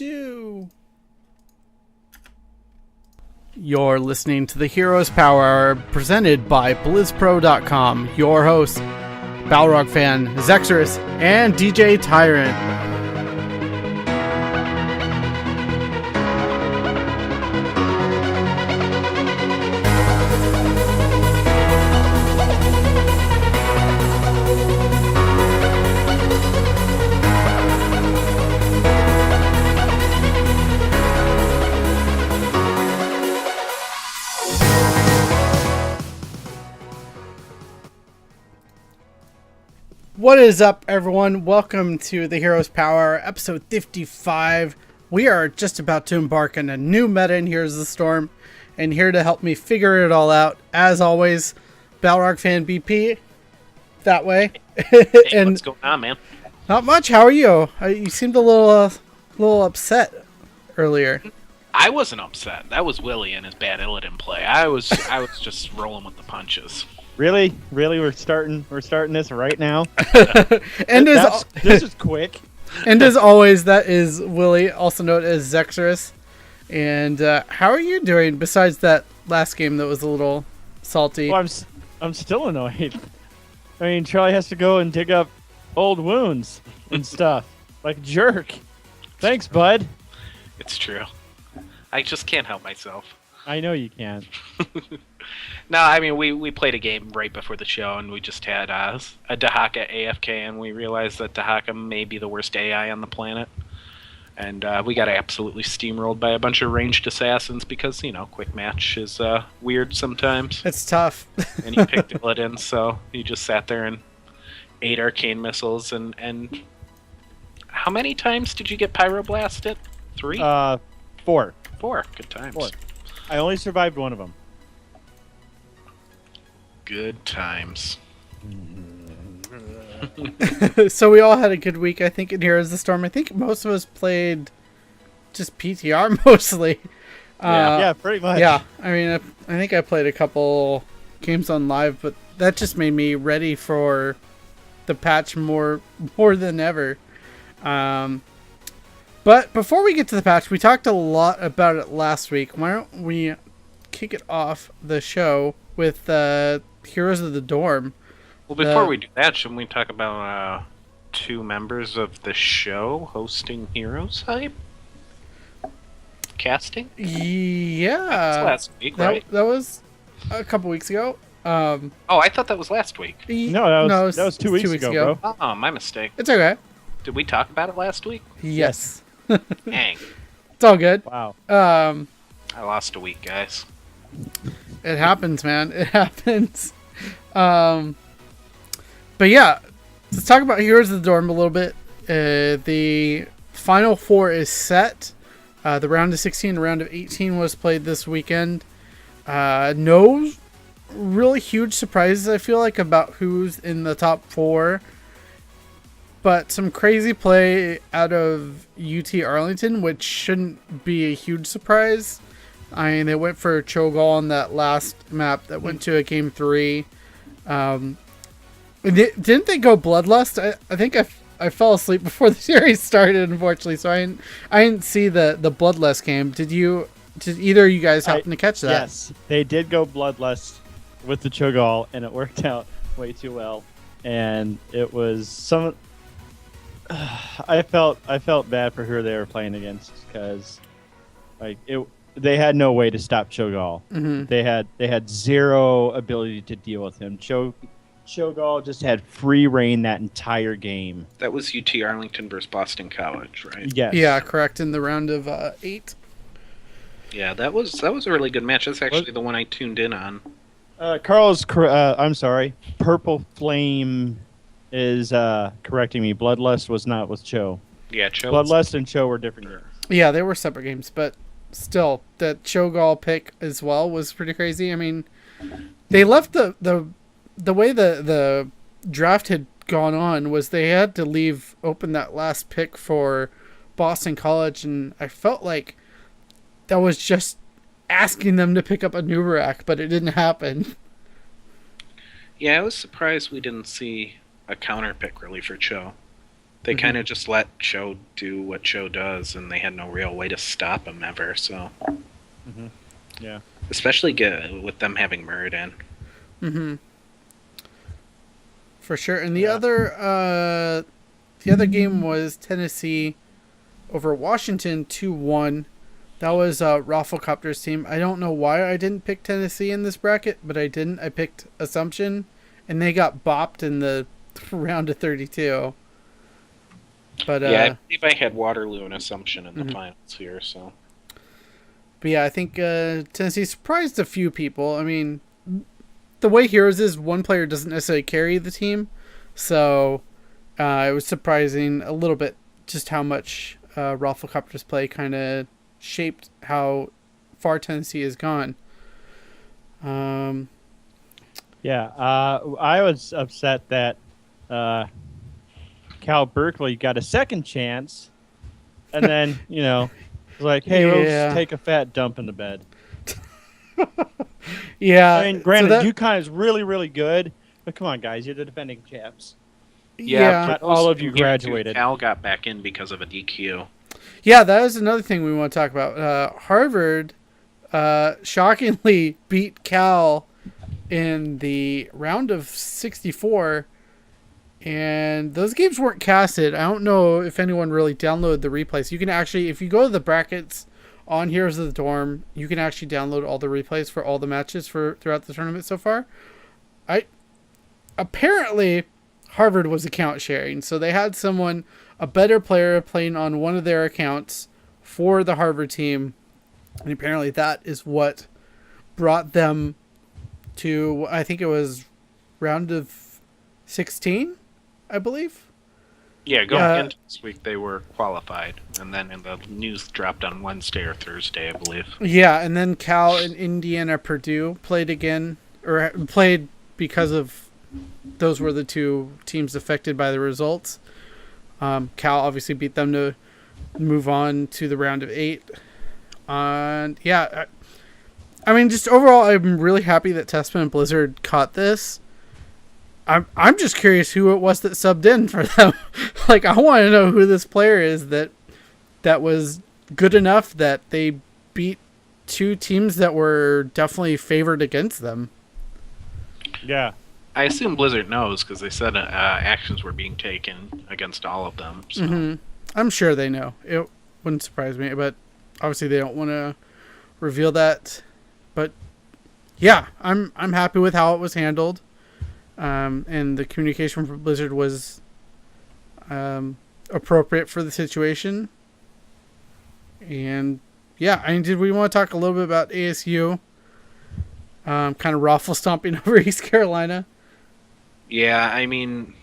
2. You're listening to the Heroes Power presented by BlizzPro.com. Your hosts, Balrog fan Zexorus and DJ Tyrant. What is up, everyone? Welcome to the Heroes Power, episode 55. We are just about to embark on a new meta in Heroes of the Storm, and here to help me figure it all out, as always, Balrog fan BP. That way. Hey, and what's going on, man? Not much. How are you? You seemed a little upset earlier. I wasn't upset. That was Willie and his bad Illidan play. I was just rolling with the punches. Really? We're starting this right now. And this is quick. And as always, that is Willie, also known as Zexorus. And how are you doing besides that last game that was a little salty? Well, I'm still annoyed. I mean, Charlie has to go and dig up old wounds and stuff like a jerk. Thanks, bud. It's true. I just can't help myself. I know you can't. No, I mean, we played a game right before the show, and we just had a Dahaka AFK, and we realized that Dahaka may be the worst AI on the planet. And we got absolutely steamrolled by a bunch of ranged assassins because, quick match is weird sometimes. It's tough. And he picked Illidan, so he just sat there and ate arcane missiles. And how many times did you get pyroblasted? 3? 4. 4. Good times. 4. I only survived one of them. Good times. So we all had a good week, I think, in Heroes of the Storm. I think most of us played just PTR mostly. Yeah, pretty much. Yeah, I mean, I think I played a couple games on live, but that just made me ready for the patch more than ever. But before we get to the patch, we talked a lot about it last week. Why don't we kick it off the show with Heroes of the Dorm? Well, before we do that, shouldn't we talk about 2 members of the show hosting Heroes Hype? Casting? Yeah. That was last week, right? That was a couple weeks ago. Oh, I thought that was last week. No, that was 2 weeks ago, bro. Oh, my mistake. It's okay. Did we talk about it last week? Yes. Dang. It's all good. Wow. I lost a week, guys. It happens, man. It happens. But yeah, let's talk about Heroes of the Dorm a little bit. The Final 4 is set. The round of 16, the round of 18 was played this weekend. No really huge surprises, I feel like, about who's in the top 4. But some crazy play out of UT Arlington, which shouldn't be a huge surprise. I mean, they went for Cho'Gall on that last map that went to a game 3. Didn't they go Bloodlust? I think I fell asleep before the series started, unfortunately, so I didn't see the Bloodlust game. Did either of you guys happen to catch that? Yes, they did go Bloodlust with the Cho'Gall, and it worked out way too well. And it was some. I felt bad for who they were playing against because, they had no way to stop Cho'Gall. Mm-hmm. They had zero ability to deal with him. Cho'Gall just had free reign that entire game. That was UT Arlington versus Boston College, right? Yes. Yeah, correct. In the round of 8. Yeah, that was a really good match. That's actually the one I tuned in on. I'm sorry. Purple Flame is correcting me. Bloodlust was not with Cho. Yeah, Cho. Bloodlust and Cho were different games. Yeah, they were separate games, but still, that Cho'Gall pick as well was pretty crazy. I mean, they left the way the draft had gone on was they had to leave open that last pick for Boston College, and I felt like that was just asking them to pick up a Nubarak, but it didn't happen. Yeah, I was surprised we didn't see a counter pick really for Cho. They kind of just let Cho do what Cho does, and they had no real way to stop him ever. So, Yeah, especially with them having Muradin. For sure. And the other game was Tennessee over Washington 2-1. That was Rafflecopter's team. I don't know why I didn't pick Tennessee in this bracket, but I didn't. I picked Assumption, and they got bopped in the round of 32. But yeah, I believe I had Waterloo and Assumption in the finals here. So, but yeah, I think Tennessee surprised a few people. I mean, the way Heroes is, one player doesn't necessarily carry the team, so it was surprising a little bit just how much Rafflecopter's play kind of shaped how far Tennessee has gone. Yeah, I was upset that Cal Berkeley got a second chance, and then was like, "Hey, let's take a fat dump in the bed." Yeah, I mean, granted, UConn is really, really good, but come on, guys, you're the defending champs. Yeah, not all of you graduated. Cal got back in because of a DQ. Yeah, that is another thing we want to talk about. Harvard shockingly beat Cal in the round of 64, and those games weren't casted. I don't know if anyone really downloaded the replays. You can actually, if you go to the brackets on Heroes of the Dorm, you can actually download all the replays for all the matches throughout the tournament so far. Apparently Harvard was account sharing, so they had a better player playing on one of their accounts for the Harvard team, and apparently that is what brought them to, I think it was round of 16, I believe. Yeah, going into this week they were qualified, and then the news dropped on Wednesday or Thursday, I believe. Yeah, and then Cal and Indiana Purdue played again, or played because of those were the two teams affected by the results. Cal obviously beat them to move on to the round of 8. And yeah, I mean, just overall, I'm really happy that Testament and Blizzard caught this. I'm just curious who it was that subbed in for them. Like, I want to know who this player is that was good enough that they beat two teams that were definitely favored against them. Yeah. I assume Blizzard knows because they said actions were being taken against all of them. So. I'm sure they know. It wouldn't surprise me, but obviously they don't want to reveal that. But yeah, I'm happy with how it was handled. And the communication from Blizzard was appropriate for the situation. And yeah, I mean, did we want to talk a little bit about ASU? Kind of raffle stomping over East Carolina. Yeah, I mean,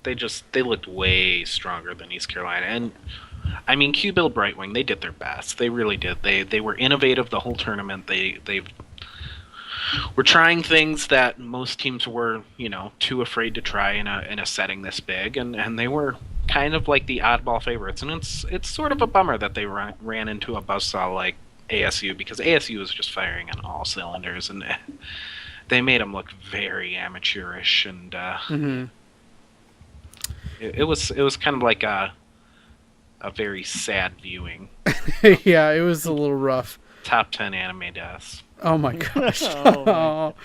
they looked way stronger than East Carolina, and I mean, Q-Bill Brightwing, they did their best. They really did. They were innovative the whole tournament. They were trying things that most teams were, too afraid to try in a setting this big, and they were kind of like the oddball favorites. And it's sort of a bummer that they ran into a buzzsaw like ASU, because ASU was just firing on all cylinders, and they made them look very amateurish, and it was kind of like a very sad viewing. Yeah, it was a little rough. Top 10 anime deaths. Oh my gosh. Oh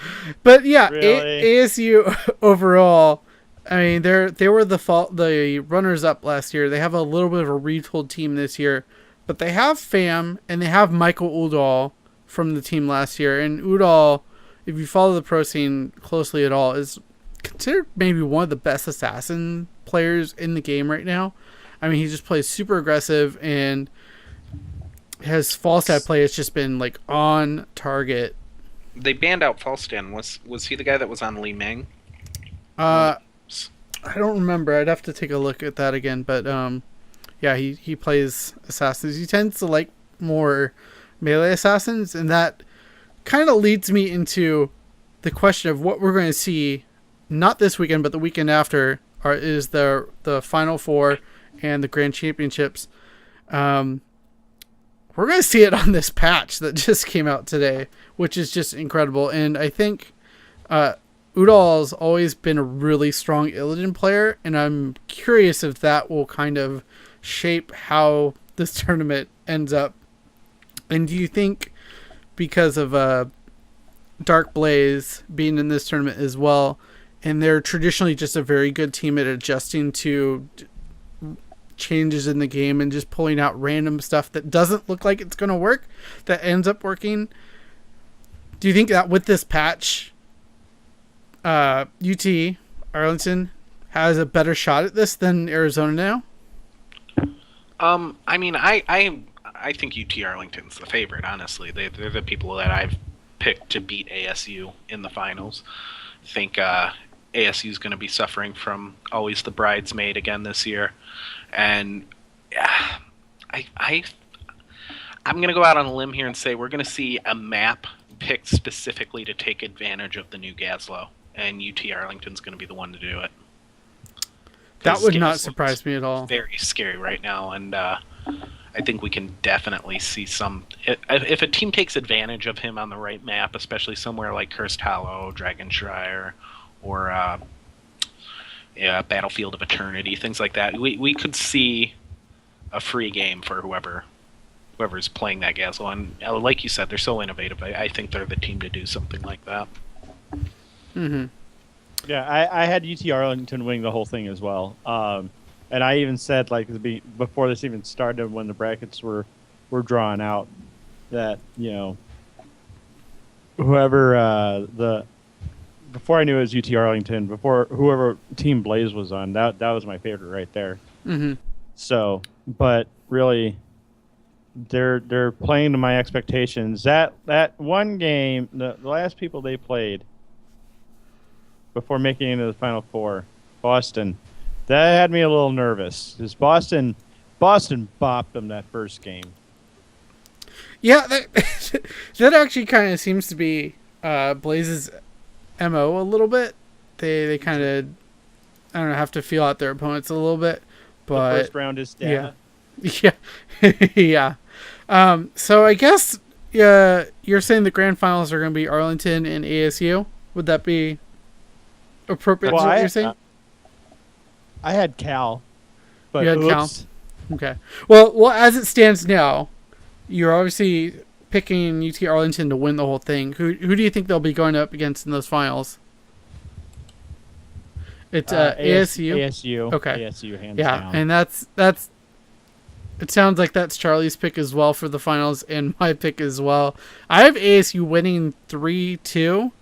But yeah, really? ASU overall, I mean, they were the runners up last year. They have a little bit of a retooled team this year, but they have Pham and they have Michael Udall from the team last year. And Udall, if you follow the pro scene closely at all, is considered maybe one of the best assassin players in the game right now. I mean, he just plays super aggressive, and his falstad play has just been like on target. They banned out Falstan. Was he the guy that was on Li Meng? I don't remember. I'd have to take a look at that again. But yeah, he plays assassins. He tends to like more melee assassins, and that kind of leads me into the question of what we're going to see, not this weekend, but the weekend after, is the Final Four and the Grand Championships. We're going to see it on this patch that just came out today, which is just incredible. And I think Udall's always been a really strong Illidan player, and I'm curious if that will kind of shape how this tournament ends up. And do you think because of Dark Blaze being in this tournament as well, and they're traditionally just a very good team at adjusting to changes in the game and just pulling out random stuff that doesn't look like it's going to work, that ends up working, do you think that with this patch, UT Arlington has a better shot at this than Arizona now? I mean, I think UT Arlington's the favorite. Honestly, they're the people that I've picked to beat ASU in the finals. I think ASU is going to be suffering from always the bridesmaid again this year, and I'm going to go out on a limb here and say we're going to see a map picked specifically to take advantage of the new Gaslow, and UT Arlington's going to be the one to do it. That would not surprise me at all. Very scary right now, and I think we can definitely see some. If a team takes advantage of him on the right map, especially somewhere like Cursed Hollow, Dragonshire, or Battlefield of Eternity, things like that, we could see a free game for whoever's playing that Gasol. And like you said, they're so innovative. I think they're the team to do something like that. Mm-hmm. Yeah, I had UT Arlington winning the whole thing as well. And I even said, like, before this even started, when the brackets were drawn out, that, you know, whoever before I knew it was UT Arlington, before whoever Team Blaze was on, that was my favorite right there. Mm-hmm. So, but really, they're playing to my expectations. That one game, the last people they played before making it into the Final Four, Boston, that had me a little nervous because Boston bopped them that first game. Yeah, that actually kind of seems to be Blaze's MO a little bit. They kind of, I don't know, have to feel out their opponents a little bit. But the first round is stamina. Yeah. Yeah. So I guess you're saying the grand finals are going to be Arlington and ASU. Would that be appropriate? Well, to what you're saying? I had Cal, but you had oops. Cal. Okay. Well, as it stands now, you're obviously picking UT Arlington to win the whole thing. Who do you think they'll be going up against in those finals? It's ASU. ASU. Okay. ASU hands Yeah, down. and that's. It sounds like that's Charlie's pick as well for the finals, and my pick as well. I have ASU winning 3-2.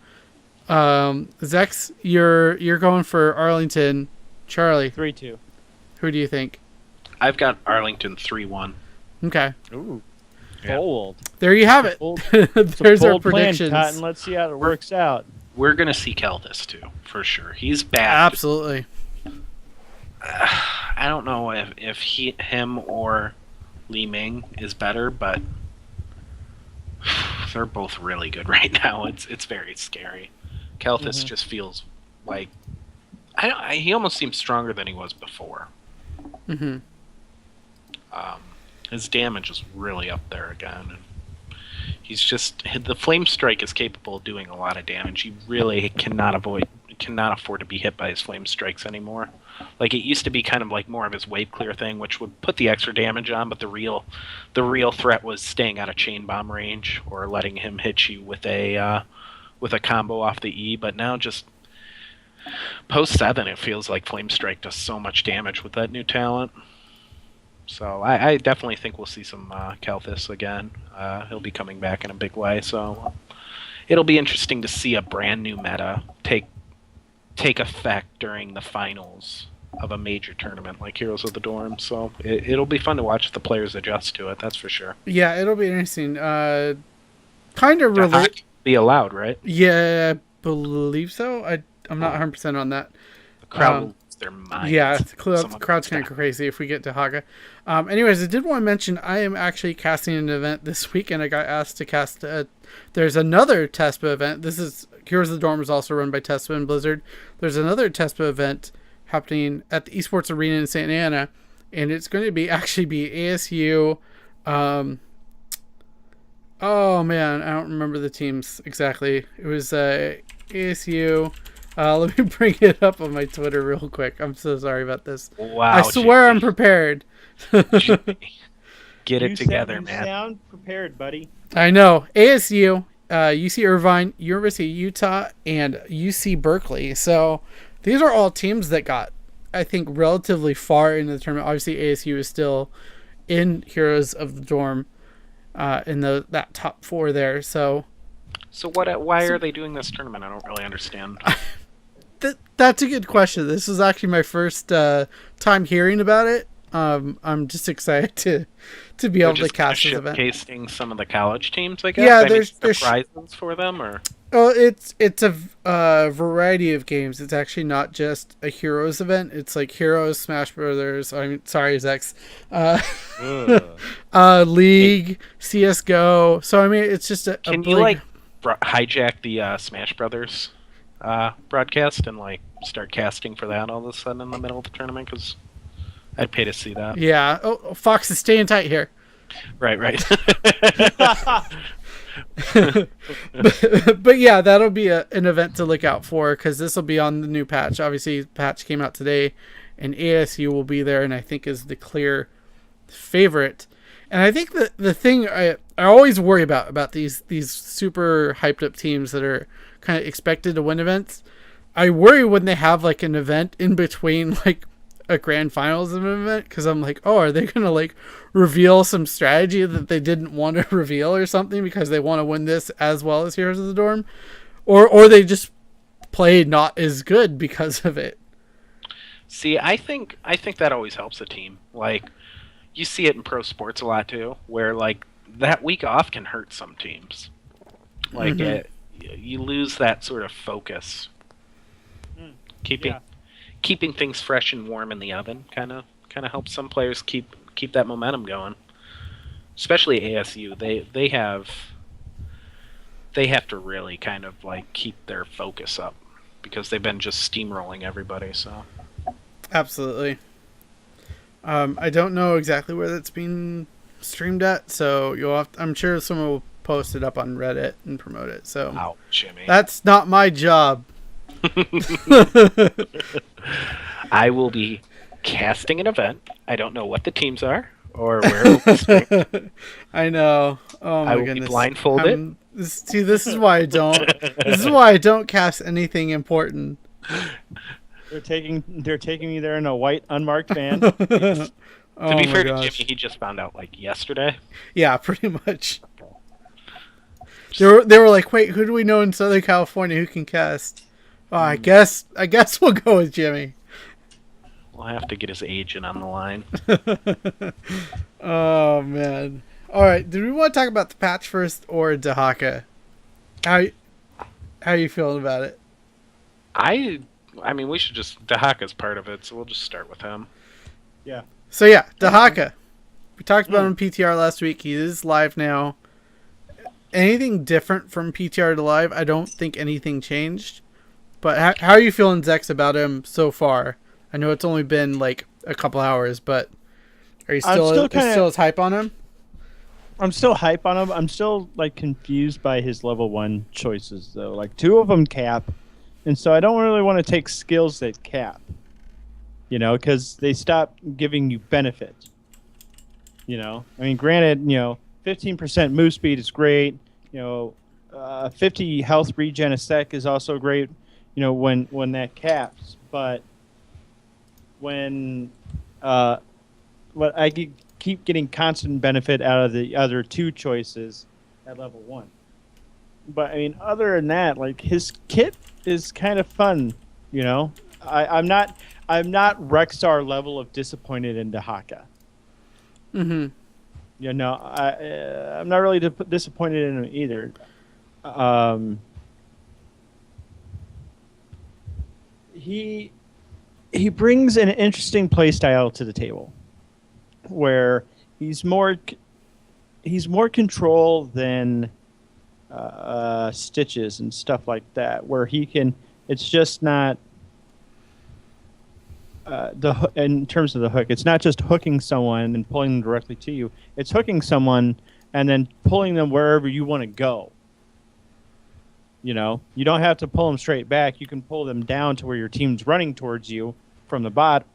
Zex, you're going for Arlington. Charlie, 3-2. Who do you think? I've got Arlington 3-1. Okay. Ooh. Yeah. Bold. There you have it. There's our predictions. Plan, Cotton. Let's see how it works out. We're going to see Kelthus, too, for sure. He's back. Absolutely. I don't know if him or Li Ming is better, but they're both really good right now. It's very scary. Kelthus just feels like he almost seems stronger than he was before. Mm-hmm. His damage is really up there again. And he's just the flame strike is capable of doing a lot of damage. He really cannot afford to be hit by his flame strikes anymore. Like, it used to be kind of like more of his wave clear thing, which would put the extra damage on, but the real threat was staying out of chain bomb range or letting him hit you with a combo off the E. But now, just post 7, it feels like flame strike does so much damage with that new talent. So I definitely think we'll see some Kelthus again. He'll be coming back in a big way. So it'll be interesting to see a brand new meta take effect during the finals of a major tournament like Heroes of the Dorm. So it'll be fun to watch the players adjust to it. That's for sure. Yeah, it'll be interesting. Kind of relate. Be allowed, right? Yeah, I believe so. I'm not 100% on that. The crowd will lose their minds. Yeah, the crowd's kind of crazy if we get to Haga. Anyways, I did want to mention I am actually casting an event this weekend. I got asked to cast. There's another TESPA event. This is Heroes of the Dorm is also run by TESPA and Blizzard. There's another TESPA event happening at the Esports Arena in Santa Ana, and it's going to be ASU. Oh man, I don't remember the teams exactly. It was ASU, Let me bring it up on my Twitter real quick. I'm so sorry about this. Wow, I swear I'm Jimmy. prepared. Jimmy, get it together, You man. sound prepared, buddy. I know. ASU, UC Irvine, University of Utah, and UC Berkeley. So these are all teams that got, I think, relatively far into the tournament. Obviously, ASU is still in Heroes of the Dorm, in that top 4 there. So Why are they doing this tournament? I don't really understand. that's a good question. This is actually my first time hearing about it. I'm just excited to be able to cast this event. Showcasing some of the college teams, I guess. Yeah, I mean, there's prizes for them, or oh, it's a variety of games. It's actually not just a Heroes event. It's like Heroes, Smash Brothers. I mean, sorry, Zex. League, CS:GO. So I mean, it's just a. Can you like hijack the Smash Brothers broadcast and like start casting for that all of a sudden in the middle of the tournament? Because I'd pay to see that. Yeah. Oh, Fox is staying tight here. Right. but yeah, that'll be an event to look out for because this will be on the new patch. Obviously, the patch came out today, and ASU will be there, and I think is the clear favorite. And I think the thing I always worry about these super hyped up teams that are kind of expected to win events. I worry when they have like an event in between like a grand finals of an event because I'm like, oh, are they gonna like reveal some strategy that they didn't want to reveal or something because they want to win this as well as Heroes of the Dorm, or they just play not as good because of it. See, I think that always helps a team. Like, you see it in pro sports a lot too, where like that week off can hurt some teams. Like you lose that sort of focus. Keeping things fresh and warm in the oven kind of helps some players keep that momentum going. Especially ASU, they have to really kind of like keep their focus up because they've been just steamrolling everybody. So absolutely. I don't know exactly where that's being streamed at, so I'm sure someone will post it up on Reddit and promote it. So Jimmy, that's not my job. I will be casting an event. I don't know what the teams are or where it will be streamed. I know. Oh my I will goodness. be blindfolded. This is why I don't. This is why I don't cast anything important. They're taking me there in a white unmarked van. To be fair to Jimmy, he just found out like yesterday. Yeah, pretty much. They were like, wait, who do we know in Southern California who can cast? Oh, I guess we'll go with Jimmy. We'll have to get his agent on the line. Oh man! All right, do we want to talk about the patch first or Dahaka? How are you feeling about it? I mean, we should just Dahaka's part of it, so we'll just start with him. Yeah. So yeah, Dahaka. We talked about him in PTR last week. He is live now. Anything different from PTR to live? I don't think anything changed. But how are you feeling, Zex, about him so far? I know it's only been like a couple hours, but are you still as hype on him? I'm still hype on him. I'm still like confused by his level 1 choices though. Like 2 of them cap, and so I don't really want to take skills that cap. You know, because they stop giving you benefit. You know, I mean, granted, 15% move speed is great. 50 health regen a sec is also great. When that caps, but when what I keep getting constant benefit out of the other 2 choices at level 1. But I mean, other than that, like his kit is kind of fun. I'm not Rexstar level of disappointed in Dahaka. Mm-hmm. I'm not really disappointed in him either. He brings an interesting play style to the table, where he's more control than Stitches and stuff like that. Where he can, it's just not in terms of the hook. It's not just hooking someone and pulling them directly to you. It's hooking someone and then pulling them wherever you want to go. You know, you don't have to pull them straight back. You can pull them down to where your team's running towards you from the bot,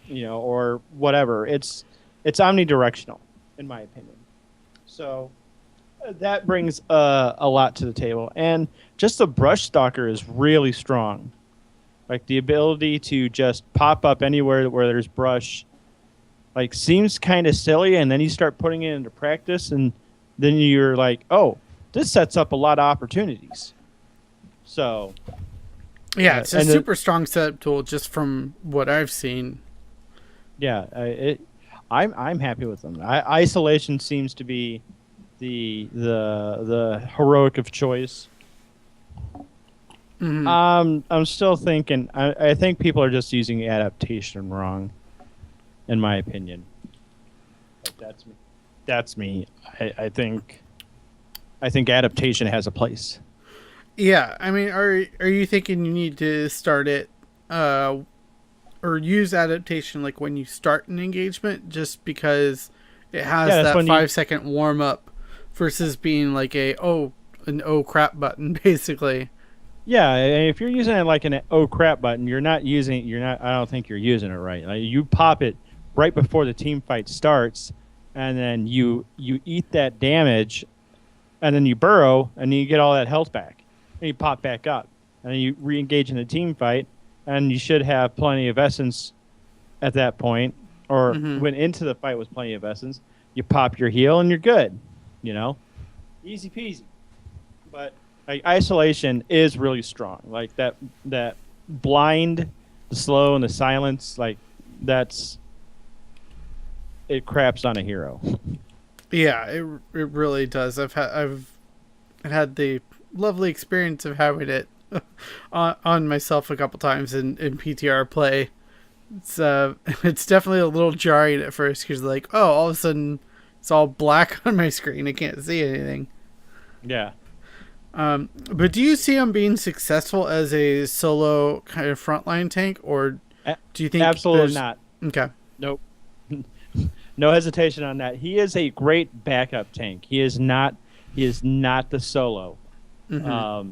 you know, or whatever. It's omnidirectional, in my opinion. So that brings a lot to the table. And just the brush stalker is really strong. Like the ability to just pop up anywhere where there's brush, like seems kind of silly, and then you start putting it into practice, and then you're like, oh, this sets up a lot of opportunities. So yeah, it's a super strong setup tool just from what I've seen. Yeah, I'm happy with them. Isolation seems to be the heroic of choice. Mm-hmm. I'm still thinking. I think people are just using adaptation wrong, in my opinion. But that's me. I think adaptation has a place. Yeah, I mean, are you thinking you need to start it, or use adaptation like when you start an engagement, just because it has that 5-second warm up, versus being like an oh crap button, basically. Yeah, if you're using it like an oh crap button, I don't think you're using it right. Like, you pop it right before the team fight starts, and then you eat that damage, and then you burrow, and then you get all that health back, and you pop back up, and then you re-engage in the team fight, and you should have plenty of essence at that point, or went into the fight with plenty of essence. You pop your heal, and you're good. You know, easy peasy. But like, isolation is really strong. Like that blind, the slow, and the silence. Like it craps on a hero. Yeah, it really does. I've had the lovely experience of having it on myself a couple times in PTR play. It's definitely a little jarring at first, because like, oh, all of a sudden it's all black on my screen. I can't see anything. Yeah. But do you see him being successful as a solo kind of frontline tank, or do you think absolutely not? Okay. Nope. No hesitation on that. He is a great backup tank. He is not the solo. I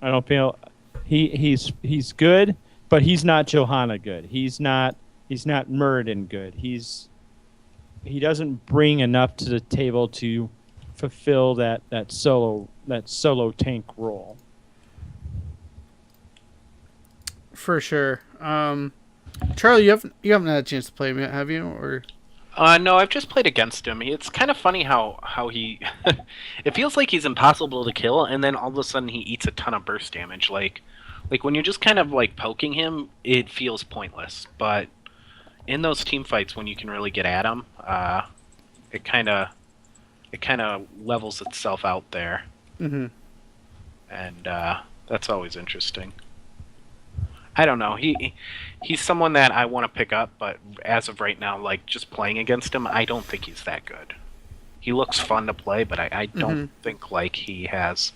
don't feel he's good, but he's not Johanna good. He's not Muradin good. He doesn't bring enough to the table to fulfill that solo tank role. For sure. Charlie, you haven't had a chance to play him yet, have you? Or no, I've just played against him. It's kind of funny how he it feels like he's impossible to kill, and then all of a sudden he eats a ton of burst damage. Like when you're just kind of like poking him, it feels pointless. But in those team fights, when you can really get at him, it kind of levels itself out there. Mm-hmm. And that's always interesting. I don't know. He's someone that I want to pick up, but as of right now, like just playing against him, I don't think he's that good. He looks fun to play, but I don't think like he has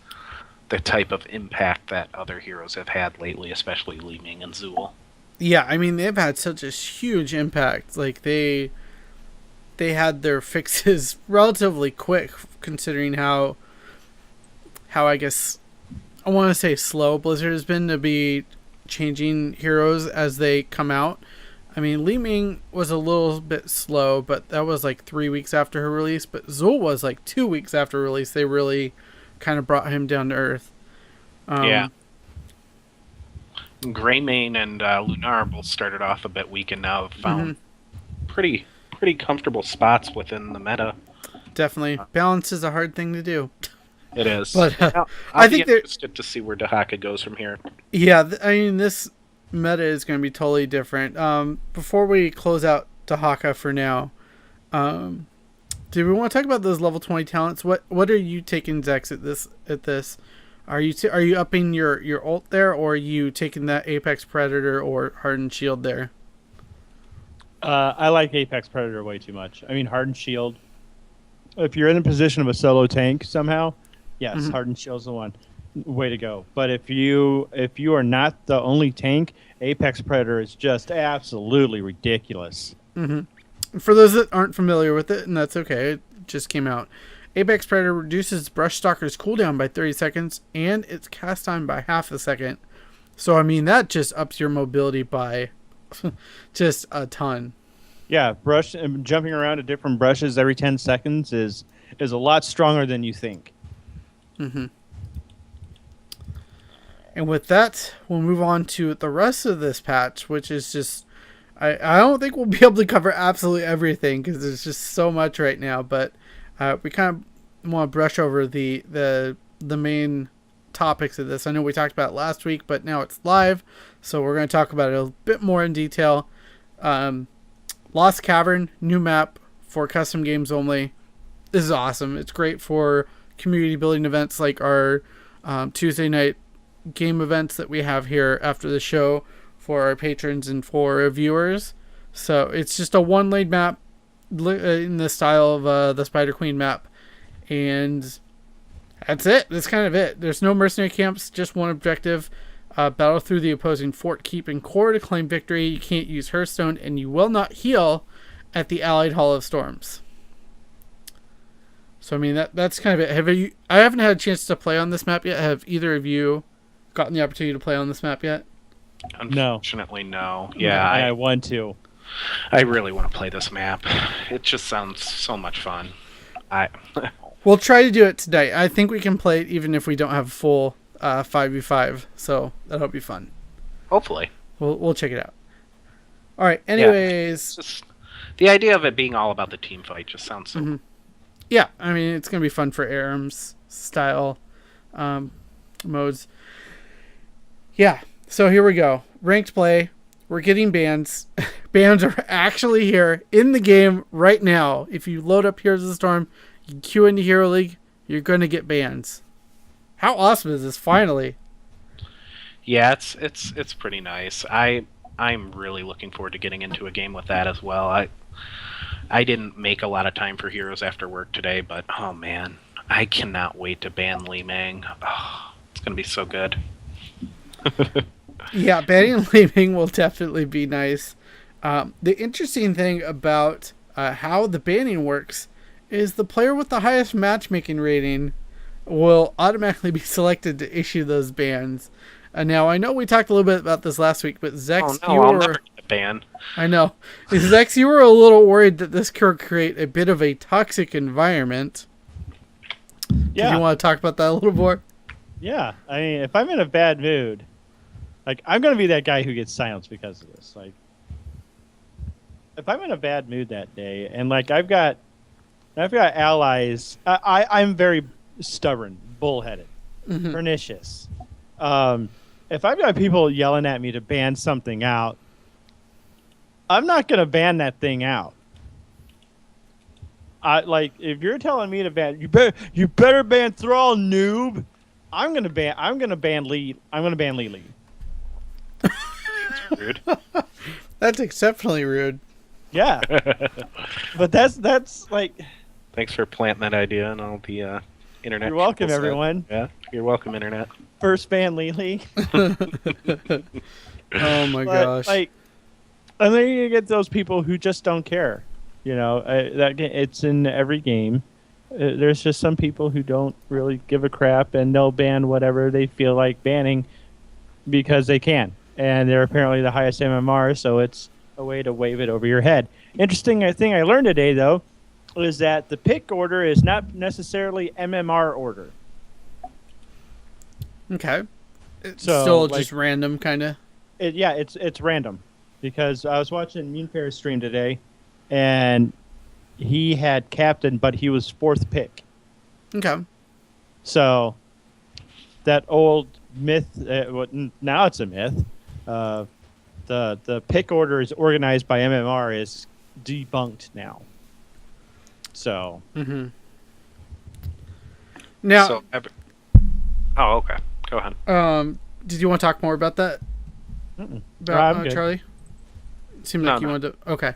the type of impact that other heroes have had lately, especially Li Ming and Zool. Yeah, I mean, they've had such a huge impact. Like they had their fixes relatively quick, considering how I guess I want to say slow Blizzard has been to be changing heroes as they come out. I mean, Li Ming was a little bit slow, but that was like 3 weeks after her release. But Zool was like 2 weeks after release. They really kind of brought him down to earth. Yeah. Greymane and Lunar both started off a bit weak, and now have found pretty comfortable spots within the meta. Definitely. Balance is a hard thing to do. It is. But I think they're interested to see where Dahaka goes from here. Yeah, I mean, this meta is going to be totally different. Before we close out Dahaka for now, do we want to talk about those level 20 talents? What are you taking, Zex, at this? Are you upping your ult there, or are you taking that Apex Predator or Hardened Shield there? I like Apex Predator way too much. I mean, Hardened Shield. If you're in the position of a solo tank somehow, yes, Hardened Shield's the one. Way to go. But if you are not the only tank, Apex Predator is just absolutely ridiculous. For those that aren't familiar with it, and that's okay, it just came out. Apex Predator reduces Brush Stalker's cooldown by 30 seconds and its cast time by half a second. So, I mean, that just ups your mobility by just a ton. Yeah, jumping around to different brushes every 10 seconds is a lot stronger than you think. Mm-hmm. And with that, we'll move on to the rest of this patch, which is just... I don't think we'll be able to cover absolutely everything because there's just so much right now, but we kind of want to brush over the main topics of this. I know we talked about it last week, but now it's live, so we're going to talk about it a bit more in detail. Lost Cavern, new map for custom games only. This is awesome. It's great for community building events like our Tuesday night game events that we have here after the show for our patrons and for our viewers. So it's just a one-lane map in the style of the Spider Queen map. And that's it. That's kind of it. There's no mercenary camps, just one objective. Battle through the opposing fort, keep and core to claim victory. You can't use Hearthstone, and you will not heal at the Allied Hall of Storms. So, I mean, that's kind of it. I haven't had a chance to play on this map yet. Have either of you gotten the opportunity to play on this map yet? Unfortunately, no. Yeah, I want to. I really want to play this map. It just sounds so much fun. We'll try to do it tonight. I think we can play it even if we don't have a full 5v5. So that'll be fun. Hopefully. We'll check it out. All right. Anyways. Yeah, just, the idea of it being all about the team fight just sounds so... Mm-hmm. Yeah. I mean, it's going to be fun for ARAM's style modes. Yeah. So here we go. Ranked play. We're getting bans. Bans are actually here in the game right now. If you load up Heroes of the Storm, you queue into Hero League, you're going to get bans. How awesome is this, finally? Yeah, it's pretty nice. I'm really looking forward to getting into a game with that as well. I didn't make a lot of time for Heroes after work today, but oh man, I cannot wait to ban Li Meng. Oh, it's going to be so good. Yeah, banning Li Meng will definitely be nice. The interesting thing about how the banning works is the player with the highest matchmaking rating will automatically be selected to issue those bans. Now, I know we talked a little bit about this last week, but Zex, I'll never get a ban. I know. Zex, you were a little worried that this could create a bit of a toxic environment. Yeah. Do you want to talk about that a little more? Yeah. I mean, if I'm in a bad mood, like, I'm going to be that guy who gets silenced because of this. Like, if I'm in a bad mood that day, and, like, I've got allies, I'm very stubborn, bullheaded, pernicious. If I've got people yelling at me to ban something out, I'm not going to ban that thing out. If you're telling me to ban, you better ban Thrall, noob. I'm going to ban Lee Lee. That's rude. That's exceptionally rude. Yeah. But that's like... Thanks for planting that idea and all the internet. You're welcome, everyone. Yeah, you're welcome, internet. First ban Lee Lee. Oh my gosh. Like, and then you get those people who just don't care. You know, it's in every game. There's just some people who don't really give a crap, and they'll ban whatever they feel like banning because they can. And they're apparently the highest MMR, so it's a way to wave it over your head. Interesting thing I learned today, though, is that the pick order is not necessarily MMR order. Okay. It's So, still like, just random, kind of. It's random. Because I was watching Meanfair's stream today, and he had captain, but he was fourth pick. Okay. So that old myth, now it's a myth. The pick order is organized by MMR is debunked now. So. Mm-hmm. Now. Oh, okay. Go ahead. Did you want to talk more about that? About Charlie? It seemed like you wanted to. Okay.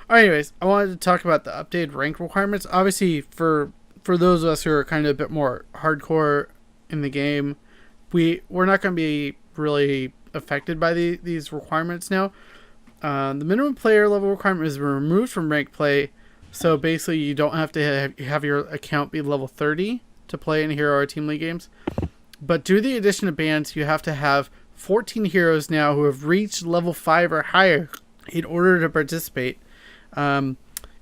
All right, anyways, I wanted to talk about the updated rank requirements. Obviously, for those of us who are kind of a bit more hardcore in the game, we're not going to be really affected by these requirements now. The minimum player level requirement is removed from ranked play, So basically, you don't have to have your account be level 30 to play in Hero or Team League games. But due to the addition of bans, you have to have 14 heroes now who have reached level 5 or higher in order to participate.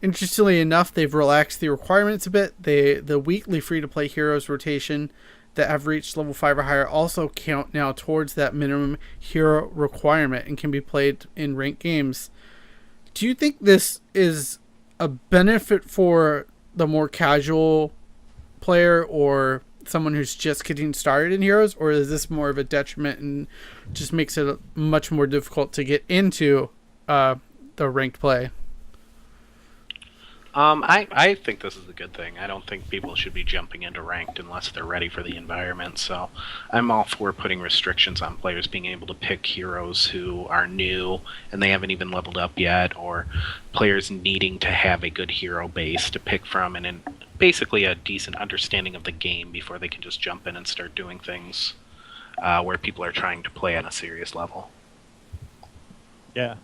Interestingly enough, they've relaxed the requirements a bit. The weekly free-to-play heroes rotation that have reached level 5 or higher also count now towards that minimum hero requirement and can be played in ranked games. Do you think this is a benefit for the more casual player or someone who's just getting started in heroes, or is this more of a detriment and just makes it much more difficult to get into the ranked play? I think this is a good thing. I don't think people should be jumping into ranked unless they're ready for the environment. So I'm all for putting restrictions on players being able to pick heroes who are new and they haven't even leveled up yet, or players needing to have a good hero base to pick from and basically a decent understanding of the game before they can just jump in and start doing things where people are trying to play on a serious level. Yeah.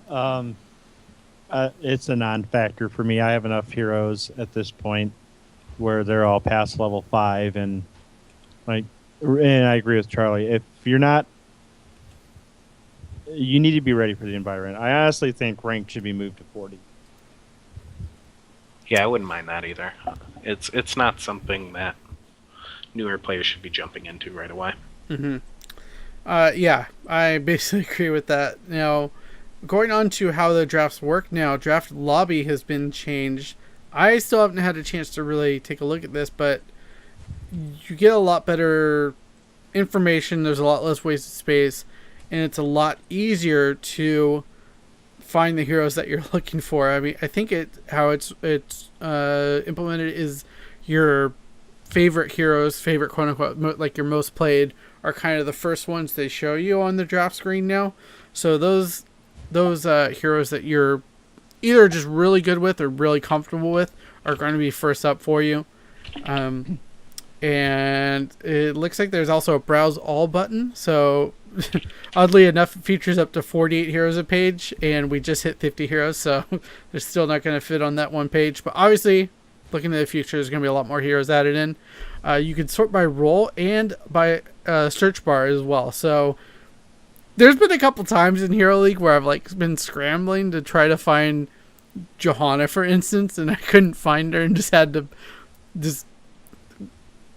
It's a non-factor for me. I have enough heroes at this point where they're all past level 5, and I agree with Charlie. If you're not, you need to be ready for the environment. I honestly think rank should be moved to 40. Yeah, I wouldn't mind that either. It's not something that newer players should be jumping into right away. Mm-hmm. Yeah, I basically agree with that. Now, going on to how the drafts work now, draft lobby has been changed. I still haven't had a chance to really take a look at this, but you get a lot better information. There's a lot less wasted space, and it's a lot easier to find the heroes that you're looking for. I mean, I think how it's implemented is your favorite heroes, favorite quote unquote, like your most played, are kind of the first ones they show you on the draft screen now. So those heroes that you're either just really good with or really comfortable with are going to be first up for you. And it looks like there's also a browse all button. So oddly enough, it features up to 48 heroes a page, and we just hit 50 heroes. So they're still not going to fit on that one page. But obviously, looking at the future, there's going to be a lot more heroes added in. You can sort by role and by search bar as well. So there's been a couple times in Hero League where I've been scrambling to try to find Johanna, for instance, and I couldn't find her and just had to just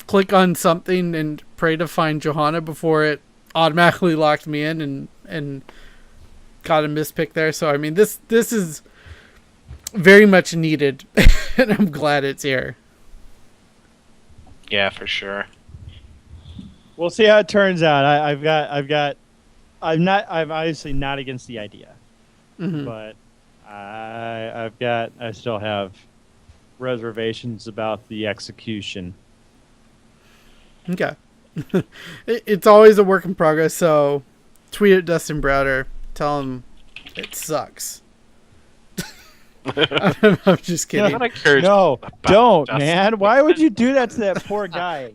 click on something and pray to find Johanna before it automatically locked me in and got a mispick there. So I mean, this is very much needed, and I'm glad it's here. Yeah, for sure. We'll see how it turns out. I'm obviously not against the idea, but I still have reservations about the execution. Okay. It's always a work in progress, so tweet at Dustin Browder. Tell him it sucks. I'm just kidding. No, don't, man. Why would you do that to that poor guy?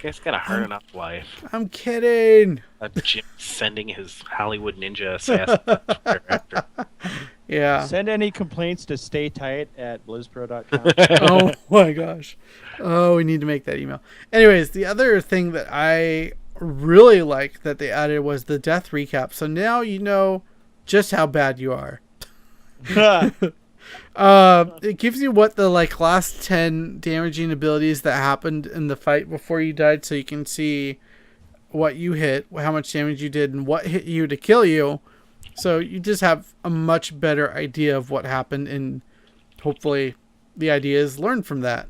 Guy's got a hard enough life. I'm kidding. Jim sending his Hollywood Ninja assassin director. Yeah. Send any complaints to staytight@blizzpro.com. Oh my gosh. Oh, we need to make that email. Anyways, the other thing that I really like that they added was the death recap. So now you know just how bad you are. It gives you what the last 10 damaging abilities that happened in the fight before you died, so you can see what you hit, how much damage you did, and what hit you to kill you. So you just have a much better idea of what happened, and hopefully the idea is learn from that.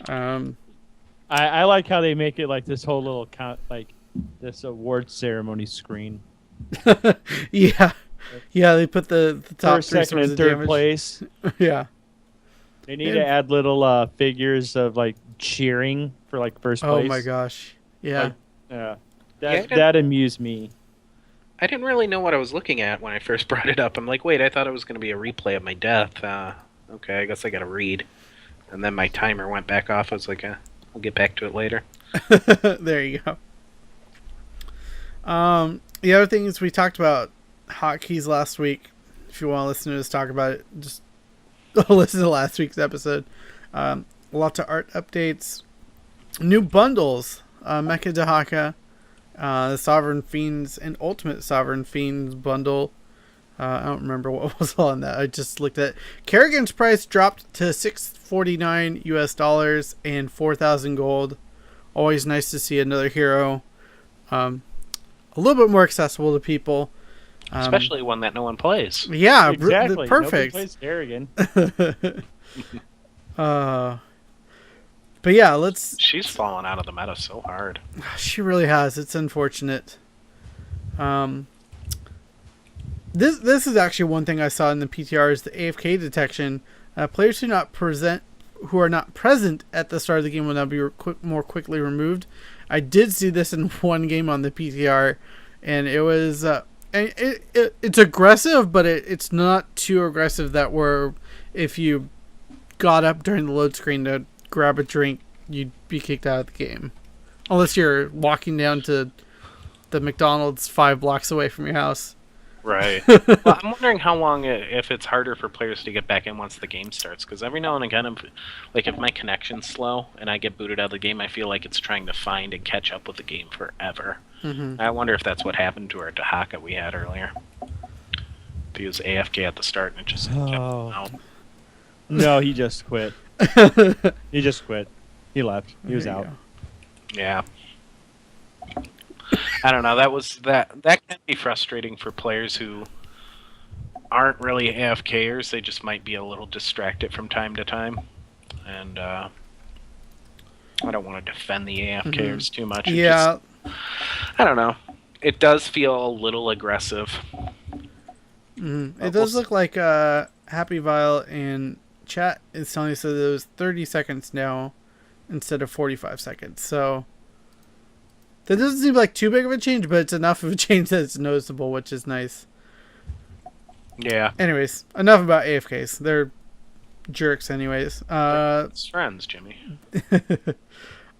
I like how they make it like this whole little this award ceremony screen. Yeah. Yeah, they put the top first, second, and third place. Yeah. They need to add little figures of cheering for first place. Oh my gosh. Yeah. That amused me. I didn't really know what I was looking at when I first brought it up. I'm like, wait, I thought it was going to be a replay of my death. Okay, I guess I got to read. And then my timer went back off. I was like, I'll get back to it later. There you go. The other thing is we talked about hotkeys last week. if you want to listen to us talk about it, just listen to last week's episode. Lots of art updates, new bundles, Mecha Dahaka, the Sovereign Fiends and Ultimate Sovereign Fiends bundle. I don't remember what was on that. I just looked at it. Kerrigan's price dropped to $649 US and 4,000 gold. Always nice to see another hero a little bit more accessible to people. Especially one that no one plays. Yeah, Exactly. perfect. Nobody plays Kerrigan. But yeah, She's fallen out of the meta so hard. She really has. It's unfortunate. This is actually one thing I saw in the PTR is the AFK detection. Players who are not present at the start of the game will now be more quickly removed. I did see this in one game on the PTR, and it was it's aggressive, but it's not too aggressive that if you got up during the load screen to grab a drink, you'd be kicked out of the game, unless you're walking down to the McDonald's 5 blocks away from your house. Right. Well, I'm wondering how long if it's harder for players to get back in once the game starts. Because every now and again, if my connection's slow and I get booted out of the game, I feel like it's trying to find and catch up with the game forever. Mm-hmm. I wonder if that's what happened to our Dahaka we had earlier. He was AFK at the start and it just kept him out. No, he just quit. He just quit. He left. He was out. Yeah. I don't know. That can be frustrating for players who aren't really AFKers. They just might be a little distracted from time to time, and I don't want to defend the AFKers too much. Yeah, I don't know. It does feel a little aggressive. It does look like Happy Vile in chat is telling us that it was 30 seconds now instead of 45 seconds. So. That doesn't seem like too big of a change, but it's enough of a change that it's noticeable, which is nice. Yeah. Anyways, enough about AFKs. They're jerks anyways. It's friends, Jimmy.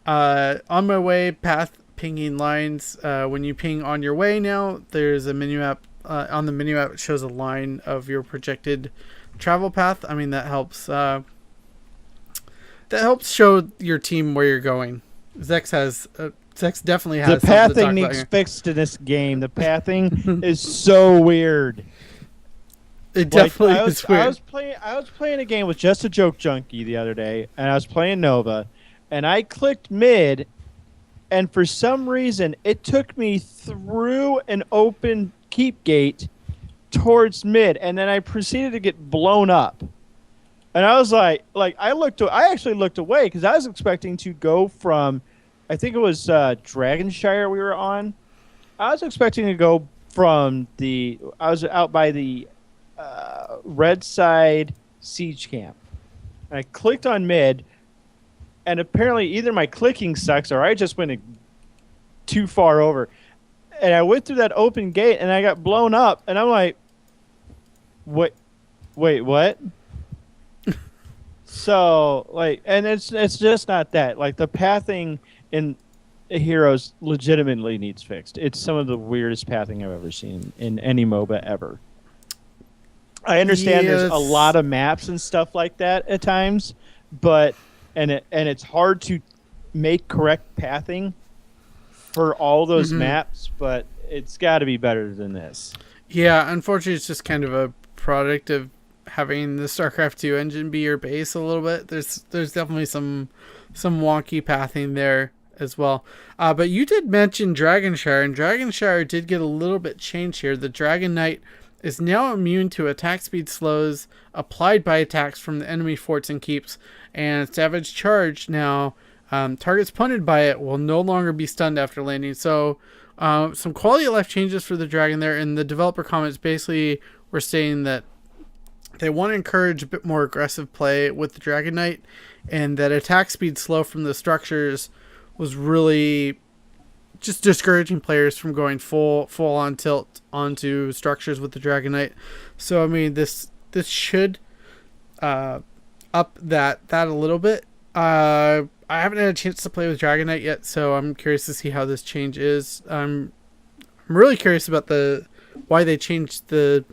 On my way, path pinging lines. When you ping on your way now, there's a minimap. On the minimap, it shows a line of your projected travel path. I mean, that helps show your team where you're going. Zex definitely has the pathing needs fixed in this game. The pathing is so weird. It definitely is weird. I was playing a game with Just a Joke Junkie the other day, and I was playing Nova, and I clicked mid, and for some reason it took me through an open keep gate towards mid, and then I proceeded to get blown up. And I was like I actually looked away because I was expecting to go from. I think it was Dragonshire we were on. I was expecting to go from I was out by the red side siege camp. And I clicked on mid, and apparently either my clicking sucks or I just went too far over. And I went through that open gate, and I got blown up, and I'm like, wait, what? So, and it's just not that. Like, the pathing in Heroes legitimately needs fixed. It's some of the weirdest pathing I've ever seen in any MOBA ever. I understand there's a lot of maps and stuff like that at times, but it's hard to make correct pathing for all those maps, but it's got to be better than this. Yeah, unfortunately, it's just kind of a product of having the StarCraft 2 engine be your base a little bit. There's definitely some wonky pathing there as well. But you did mention Dragonshire, and Dragonshire did get a little bit changed here. The Dragon Knight is now immune to attack speed slows applied by attacks from the enemy forts and keeps, and Savage Charge now, targets punted by it will no longer be stunned after landing. So some quality of life changes for the Dragon there, and the developer comments basically were saying that they want to encourage a bit more aggressive play with the Dragon Knight, and that attack speed slow from the structures was really just discouraging players from going full on tilt onto structures with the Dragon Knight. So I mean, this should up that a little bit. I haven't had a chance to play with Dragon Knight yet, so I'm curious to see how this change is. I'm really curious about why they changed the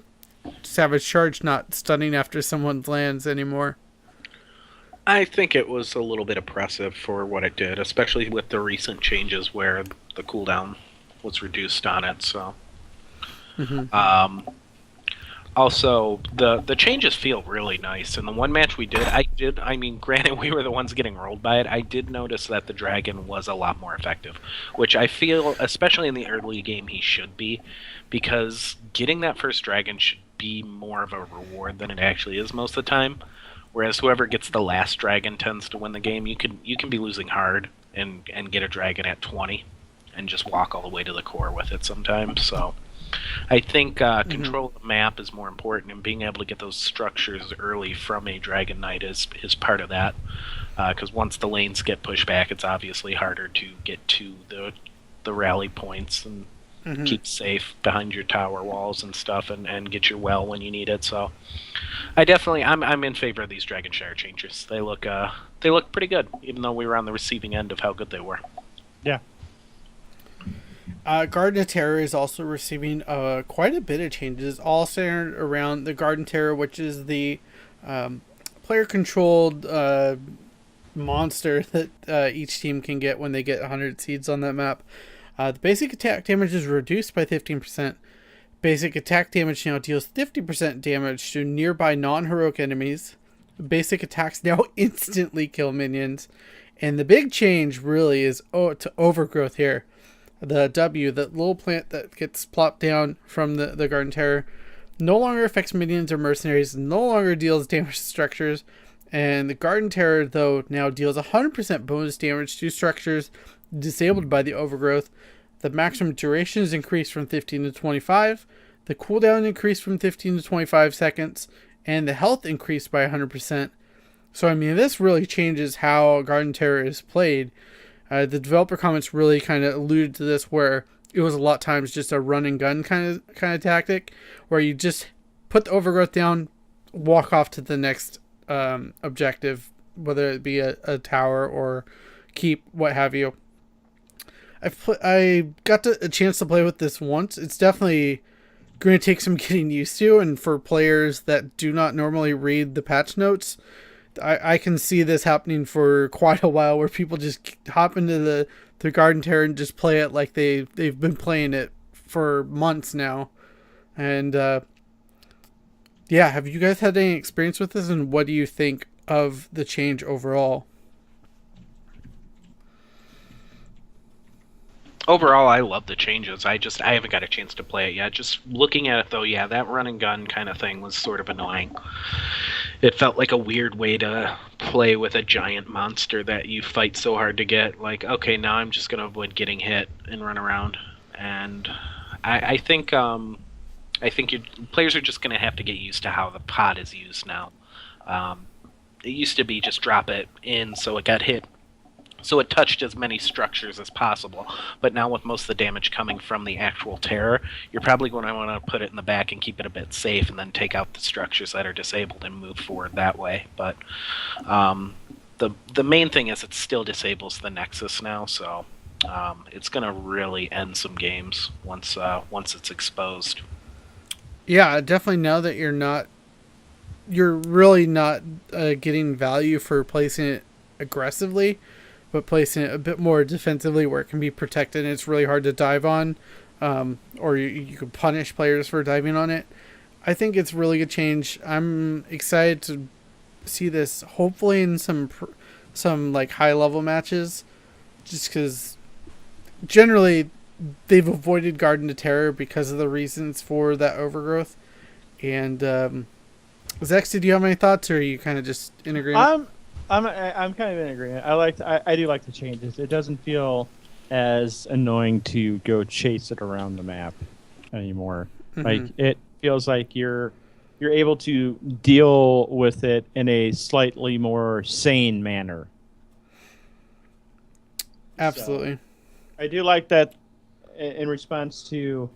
Savage Charge not stunning after someone lands anymore. I think it was a little bit oppressive for what it did, especially with the recent changes where the cooldown was reduced on it. So, also the changes feel really nice. And the one match we did, I mean, granted we were the ones getting rolled by it. I did notice that the dragon was a lot more effective, which I feel, especially in the early game, he should be, because getting that first dragon should be more of a reward than it actually is most of the time. Whereas whoever gets the last dragon tends to win the game. You can be losing hard and get a dragon at 20 and just walk all the way to the core with it sometimes. So I think control of the map is more important, and being able to get those structures early from a Dragon Knight is part of that. Because once the lanes get pushed back, it's obviously harder to get to the rally points and keep safe behind your tower walls and stuff, and get your well when you need it. So I'm in favor of these Dragon Shire changes. They look pretty good, even though we were on the receiving end of how good they were. Yeah. Garden of Terror is also receiving quite a bit of changes, all centered around the Garden Terror, which is the player-controlled monster that each team can get when they get 100 seeds on that map. The basic attack damage is reduced by 15%. Basic attack damage now deals 50% damage to nearby non-heroic enemies. Basic attacks now instantly kill minions. And the big change really is to Overgrowth here. The W, that little plant that gets plopped down from the Garden Terror, no longer affects minions or mercenaries, no longer deals damage to structures. And the Garden Terror, though, now deals 100% bonus damage to structures disabled by the Overgrowth. The maximum duration is increased from 15 to 25. The cooldown increased from 15 to 25 seconds. And the health increased by 100%. So, I mean, this really changes how Garden Terror is played. The developer comments really kind of alluded to this, where it was a lot of times just a run and gun kind of tactic, where you just put the Overgrowth down, walk off to the next objective, whether it be a tower or keep, what have you. I got a chance to play with this once. It's definitely going to take some getting used to, and for players that do not normally read the patch notes, I can see this happening for quite a while, where people just hop into the Garden Terror and just play it like they've been playing it for months now. And yeah, have you guys had any experience with this, and what do you think of the change overall? Overall, I love the changes. I haven't got a chance to play it yet. Just looking at it, though, yeah, that run and gun kind of thing was sort of annoying. It felt like a weird way to play with a giant monster that you fight so hard to get. Like, okay, now I'm just going to avoid getting hit and run around. And I think your players are just going to have to get used to how the pod is used now. It used to be just drop it in so it got hit, so it touched as many structures as possible. But now with most of the damage coming from the actual terror, you're probably going to want to put it in the back and keep it a bit safe, and then take out the structures that are disabled and move forward that way. But the main thing is it still disables the Nexus now, so it's going to really end some games once it's exposed. Yeah, definitely. Now that you're really not getting value for placing it aggressively, but placing it a bit more defensively where it can be protected and it's really hard to dive on, or you could punish players for diving on it. I think it's really good change. I'm excited to see this hopefully in some like high level matches, just because generally they've avoided Garden of Terror because of the reasons for that Overgrowth. And Zex, did you have any thoughts, or are you kind of just in agreement? I'm kind of in agreement. I do like the changes. It doesn't feel as annoying to go chase it around the map anymore. Mm-hmm. Like, it feels like you're able to deal with it in a slightly more sane manner. Absolutely. So, I do like that in response to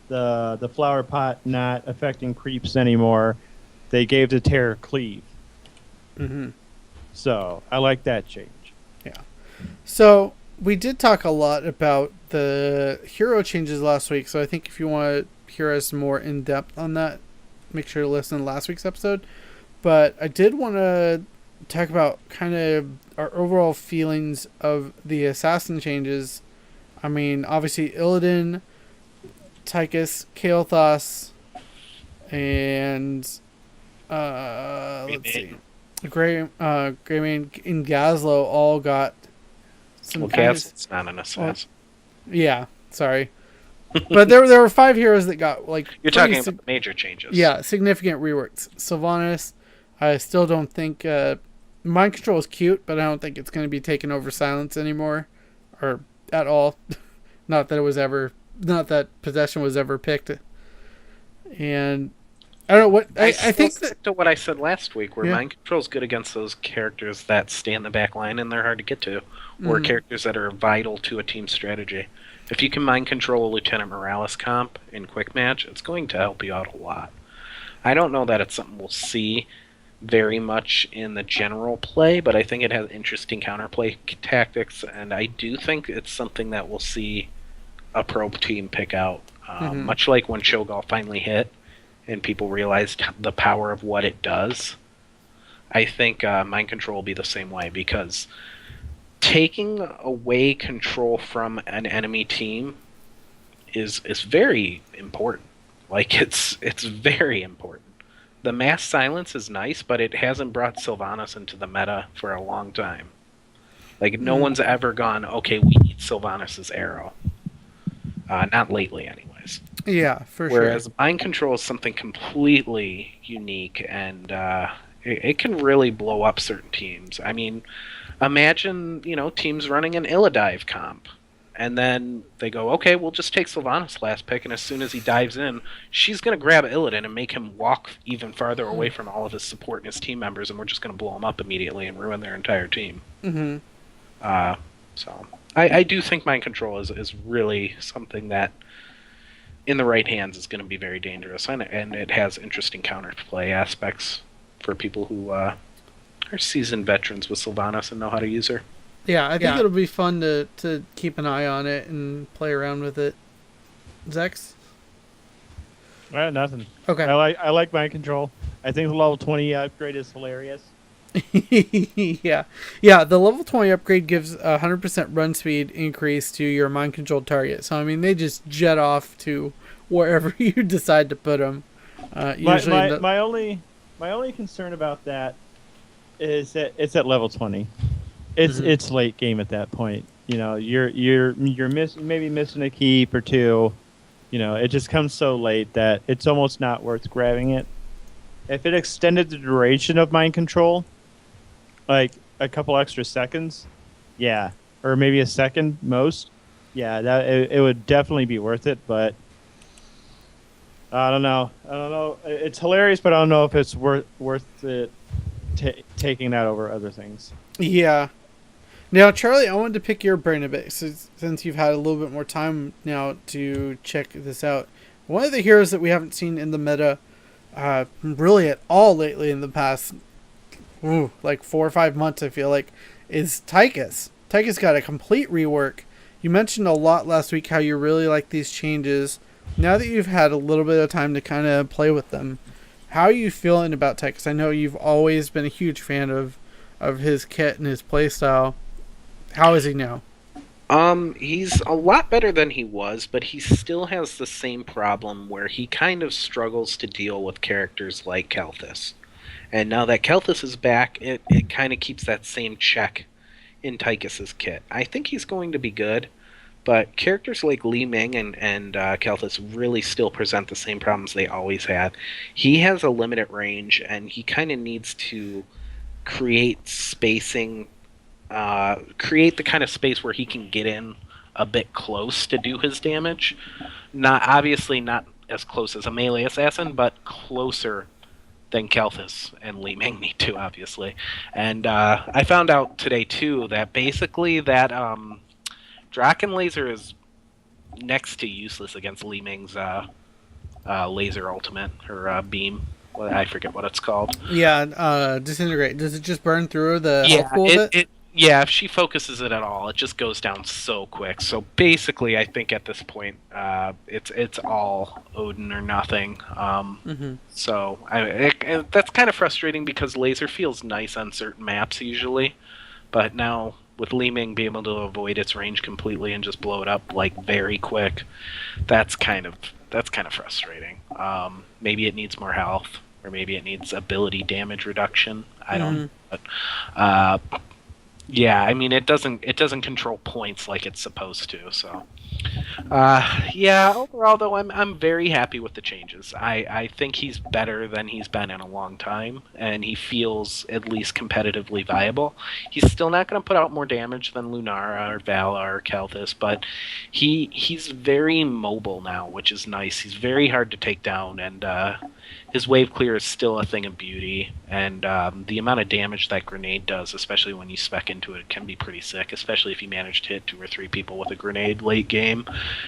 the flower pot not affecting creeps anymore. They gave the terror cleave. Mm-hmm. So I like that change. Yeah. So we did talk a lot about the hero changes last week. So I think if you want to hear us more in depth on that, make sure to listen to last week's episode. But I did want to talk about kind of our overall feelings of the assassin changes. I mean, obviously Illidan, Tychus, Kael'thas, and let's see, Greymane and Gazlowe all got some. Well, Gaz's not an assassin. Yeah, sorry, but there were 5 heroes that got like. You're talking about major changes. Yeah, significant reworks. Sylvanas, I still don't think mind control is cute, but I don't think it's going to be taking over silence anymore, or at all. Not that possession was ever picked. And I don't know what I think that to what I said last week, where mind control is good against those characters that stay in the back line and they're hard to get to, or characters that are vital to a team strategy. If you can mind control a Lieutenant Morales comp in quick match, it's going to help you out a lot. I don't know that it's something we'll see very much in the general play, but I think it has interesting counterplay tactics, and I do think it's something that we'll see a pro team pick out. Much like when Cho'Gall finally hit and people realized the power of what it does, I think mind control will be the same way, because taking away control from an enemy team is very important. Like, it's very important. The mass silence is nice, but it hasn't brought Sylvanas into the meta for a long time. Like, no one's ever gone, okay, we need Sylvanas' arrow. Not lately, anyways. Yeah, for sure. Whereas mind control is something completely unique, and it can really blow up certain teams. I mean, imagine, teams running an Illadive comp, and then they go, okay, we'll just take Sylvanas last pick, and as soon as he dives in, she's going to grab Illidan and make him walk even farther away from all of his support and his team members, and we're just going to blow him up immediately and ruin their entire team. So I do think mind control is really something that, in the right hands, is going to be very dangerous, and it has interesting counterplay aspects for people who are seasoned veterans with Sylvanas and know how to use her. Yeah, I think it'll be fun to keep an eye on it and play around with it. Zex? Nothing. Okay. I like mind control. I think the level 20 upgrade is hilarious. Yeah. The level 20 upgrade gives 100% run speed increase to your mind controlled target. So I mean, they just jet off to wherever you decide to put them. My only concern about that is that it's at level 20. It's late game at that point. You're maybe missing a keep or two. It just comes so late that it's almost not worth grabbing it. If it extended the duration of mind control, like a couple extra seconds, yeah, or maybe a second most, yeah, that it would definitely be worth it. But I don't know. It's hilarious, but I don't know if it's worth it taking that over other things. Yeah. Now, Charlie, I wanted to pick your brain a bit since you've had a little bit more time now to check this out. One of the heroes that we haven't seen in the meta really at all lately in the past, like 4 or 5 months, I feel like, is Tychus. Tychus got a complete rework. You mentioned a lot last week how you really like these changes. Now that you've had a little bit of time to kind of play with them, how are you feeling about Tychus? I know you've always been a huge fan of his kit and his playstyle. How is he now? He's a lot better than he was, but he still has the same problem where he kind of struggles to deal with characters like Kael'thas. And now that Kael'thas is back, it kind of keeps that same check in Tychus's kit. I think he's going to be good, but characters like Li Ming and Kael'thas really still present the same problems they always had. He has a limited range, and he kind of needs to create spacing, create the kind of space where he can get in a bit close to do his damage. Not as close as a melee assassin, but closer than Kael'thas and Li Ming need to, obviously. And I found out today, too, that basically that Draken Laser is next to useless against Li Ming's laser ultimate, or beam. Well, I forget what it's called. Yeah, disintegrate. Does it just burn through the yeah, health pool of it? Yeah, if she focuses it at all, it just goes down so quick. So basically, I think at this point, it's all Odin or nothing. Mm-hmm. So that's kind of frustrating because laser feels nice on certain maps usually, but now with Li Ming being able to avoid its range completely and just blow it up like very quick, that's kind of frustrating. Maybe it needs more health, or maybe it needs ability damage reduction. I don't know. But, yeah, I mean it doesn't control points like it's supposed to. So yeah, overall though, I'm very happy with the changes. I think he's better than he's been in a long time, and he feels at least competitively viable. He's still not going to put out more damage than Lunara or Vala or Kelthus, but he's very mobile now, which is nice. He's very hard to take down, and his wave clear is still a thing of beauty, and the amount of damage that grenade does, especially when you spec into it, can be pretty sick, especially if you manage to hit 2 or 3 people with a grenade late game.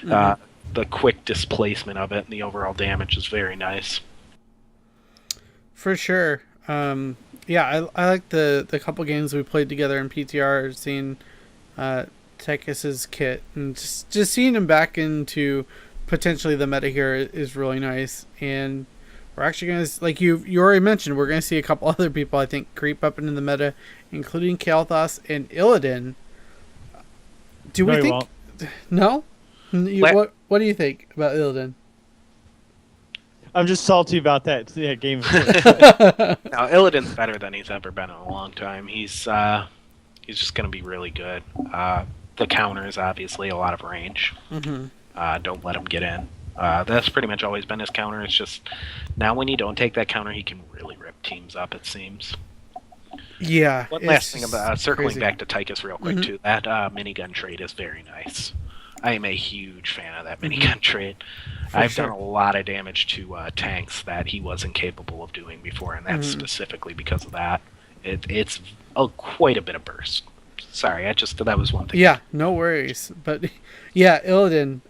The quick displacement of it and the overall damage is very nice. For sure. Yeah, I like the couple games we played together in PTR, seeing Tekis's kit, and just seeing him back into potentially the meta here is really nice. And we're actually going to, like you already mentioned, we're going to see a couple other people, I think, creep up into the meta, including Kael'thas and Illidan. Do we think... Won't. No? What do you think about Illidan? I'm just salty about that. Yeah, game. Now, Illidan's better than he's ever been in a long time. He's just going to be really good. The counter is obviously a lot of range. Mm-hmm. Don't let him get in. That's pretty much always been his counter. It's just now when you don't take that counter, he can really rip teams up, it seems. Yeah. One last thing about circling crazy. back to Tychus real quick, too. That minigun trade is very nice. I am a huge fan of that minigun trade. I've done a lot of damage to tanks that he wasn't capable of doing before, and that's specifically because of that. It's quite a bit of burst. Sorry, that was one thing. Yeah, no worries. But yeah, Illidan,